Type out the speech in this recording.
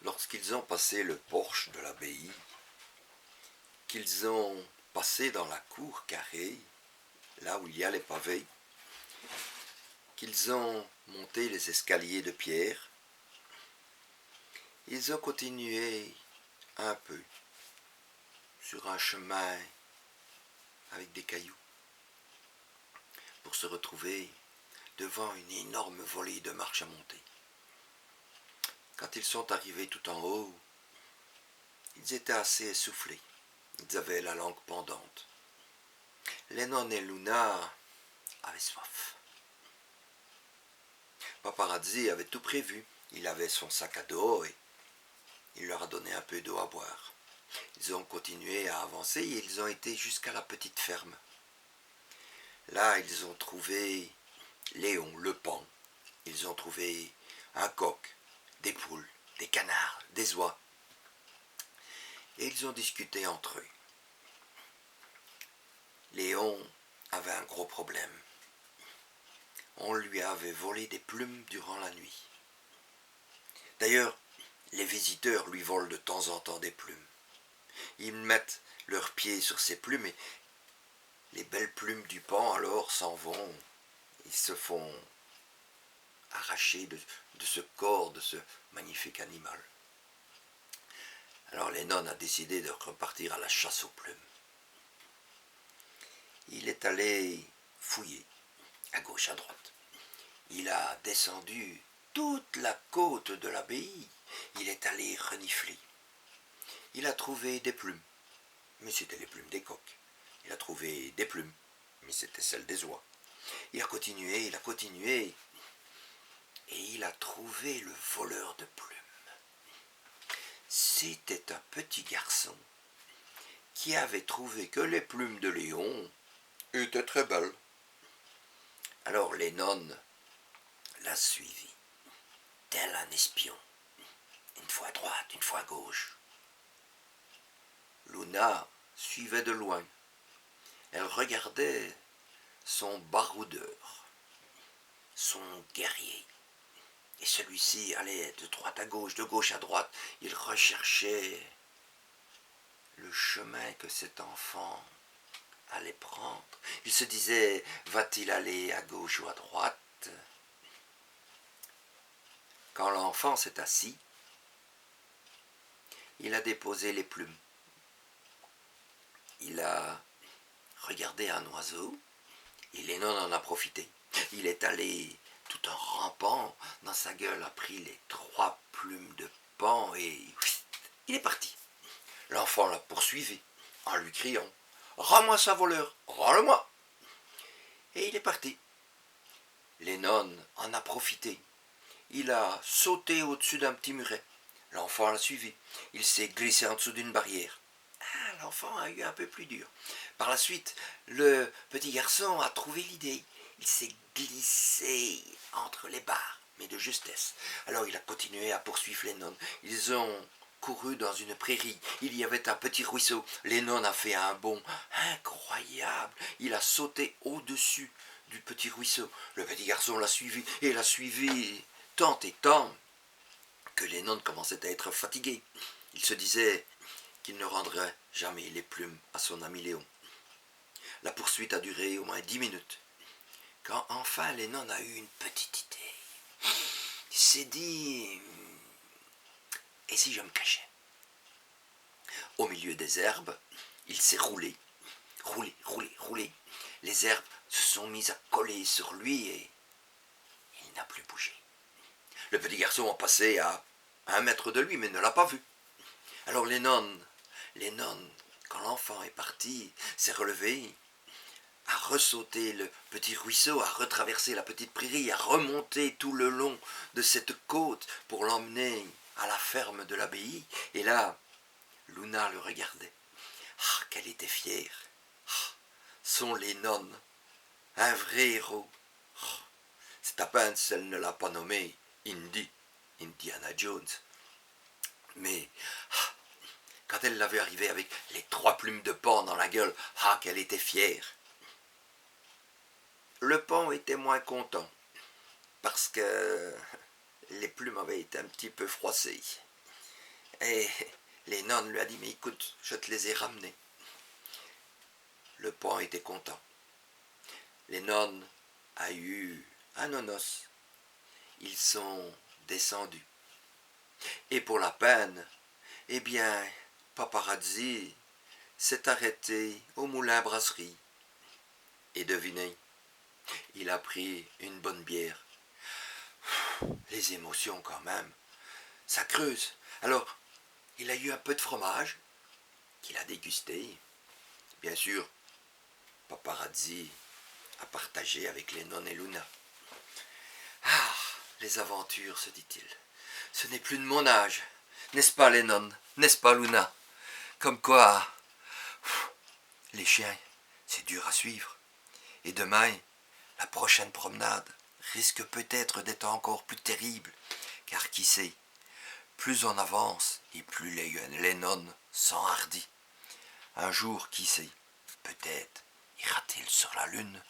Lorsqu'ils ont passé le porche de l'abbaye, qu'ils ont passé dans la cour carrée, là où il y a les pavés, qu'ils ont monté les escaliers de pierre, ils ont continué un peu sur un chemin avec des cailloux pour se retrouver devant une énorme volée de marches à monter. Quand ils sont arrivés tout en haut, ils étaient assez essoufflés. Ils avaient la langue pendante. Lennon et Luna avaient soif. Paparazzi avait tout prévu. Il avait son sac à dos et il leur a donné un peu d'eau à boire. Ils ont continué à avancer et ils ont été jusqu'à la petite ferme. Là, ils ont trouvé Léon, le pan. Ils ont trouvé un coq, des poules, des canards, des oies. Et ils ont discuté entre eux. Léon avait un gros problème. On lui avait volé des plumes durant la nuit. D'ailleurs, les visiteurs lui volent de temps en temps des plumes. Ils mettent leurs pieds sur ces plumes et les belles plumes du pan alors s'en vont. Ils se font arracher de ce corps, de ce magnifique animal. Alors Lennon a décidé de repartir à la chasse aux plumes. Il est allé fouiller, à gauche, à droite. Il a descendu toute la côte de l'abbaye. Il est allé renifler. Il a trouvé des plumes, mais c'était les plumes des coqs. Il a trouvé des plumes, mais c'était celles des oies. Il a continué, et il a trouvé le voleur de plumes. C'était un petit garçon qui avait trouvé que les plumes de Léon étaient très belles. Alors Lennon l'a suivi, tel un espion, une fois à droite, une fois à gauche. Luna suivait de loin. Elle regardait son baroudeur, son guerrier. Et celui-ci allait de droite à gauche, de gauche à droite. Il recherchait le chemin que cet enfant allait prendre. Il se disait, va-t-il aller à gauche ou à droite? Quand l'enfant s'est assis, il a déposé les plumes. Il a regardé un oiseau et Lennon en a profité. Il est allé tout en rampant, dans sa gueule a pris les 3 plumes de pan et il est parti. L'enfant l'a poursuivi en lui criant « Rends-moi ça, voleur, rends-le-moi » Et il est parti. Lennon en a profité. Il a sauté au-dessus d'un petit muret. L'enfant l'a suivi. Il s'est glissé en dessous d'une barrière. L'enfant a eu un peu plus dur. Par la suite, le petit garçon a trouvé l'idée. Il s'est glissé entre les barres, mais de justesse. Alors il a continué à poursuivre Lennon. Ils ont couru dans une prairie. Il y avait un petit ruisseau. Lennon a fait un bond incroyable. Il a sauté au-dessus du petit ruisseau. Le petit garçon l'a suivi et l'a suivi tant et tant que Lennon commençait à être fatigué. Il se disait qu'il ne rendrait jamais les plumes à son ami Léon. La poursuite a duré au moins 10 minutes. Quand enfin Lennon a eu une petite idée, il s'est dit « Et si je me cachais ?» Au milieu des herbes, il s'est roulé. Les herbes se sont mises à coller sur lui et il n'a plus bougé. Le petit garçon a passé à 1 mètre de lui, mais ne l'a pas vu. Alors Lennon, quand l'enfant est parti, s'est relevé, a ressauté le petit ruisseau, a retraversé la petite prairie, a remonté tout le long de cette côte pour l'emmener à la ferme de l'abbaye. Et là, Luna le regardait. Ah, qu'elle était fière. Ah, son Lennon, un vrai héros. Oh, c'est à peine si elle ne l'a pas nommé Indiana Jones. Mais quand elle l'avait arrivé avec les 3 plumes de pan dans la gueule, ah, qu'elle était fière. Le pan était moins content, parce que les plumes avaient été un petit peu froissées. Et les nonnes lui a dit, mais écoute, je te les ai ramenés. Le pan était content. Les nonnes a eu un nonos. Ils sont descendus. Et pour la peine, eh bien, Paparazzi s'est arrêté au moulin à brasserie. Et devinez, il a pris une bonne bière. Les émotions quand même, ça creuse. Alors, il a eu un peu de fromage qu'il a dégusté. Bien sûr, Paparazzi a partagé avec les nonnes et Luna. Ah, les aventures, se dit-il. Ce n'est plus de mon âge. N'est-ce pas les nonnes? N'est-ce pas Luna? Comme quoi, les chiens, c'est dur à suivre. Et demain, la prochaine promenade risque peut-être d'être encore plus terrible. Car qui sait, plus on avance et plus les nonnes s'enhardissent. Un jour, qui sait, peut-être ira-t-il sur la lune.